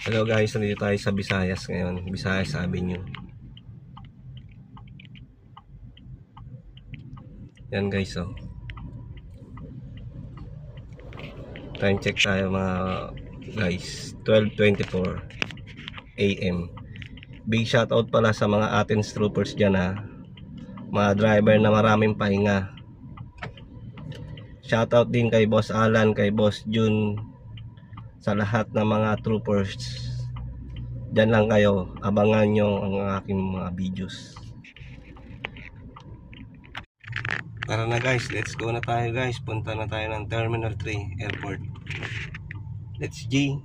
Hello guys, nandito tayo sa Visayas ngayon, Visayas Avenue. Yan guys, oh. Time check tayo mga guys, 12:24 AM. Big shoutout pala sa mga Athens troopers dyan, ha. Mga driver na maraming pahinga. Shoutout din kay Boss Alan, kay Boss June, sa lahat ng mga troopers. Diyan lang kayo, abangan nyo ang aking mga videos. Tara na guys, let's go na tayo guys. Punta na tayo ng Terminal 3 Airport. Let's G.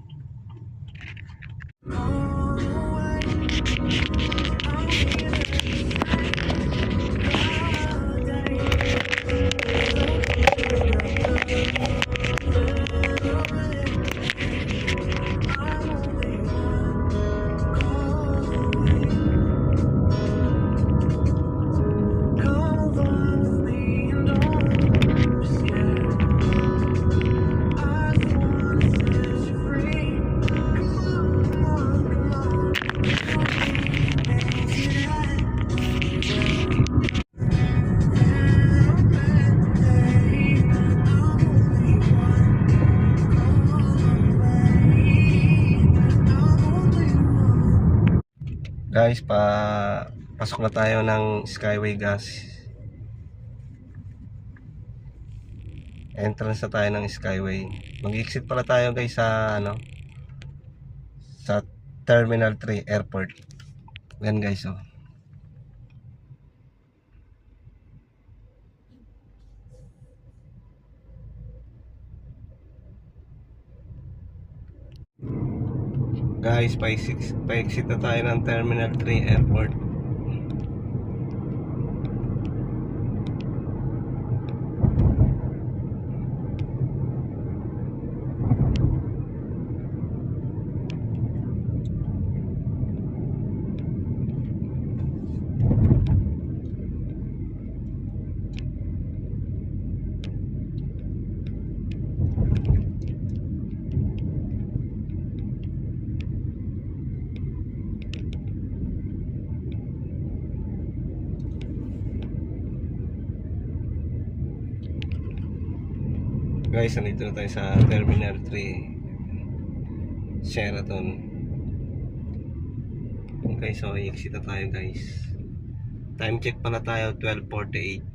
Guys, pasok na tayo ng Skyway Gas. Entrance na tayo ng Skyway. Mag-exit pala tayo guys sa sa Terminal 3 Airport. Yan guys, oh. Guys, pa-exit na tayo ng Terminal 3 Airport. Guys, nandito na tayo sa Terminal 3 Sheraton. Okay, so i-exit na tayo guys. Time check pala tayo, 12:48.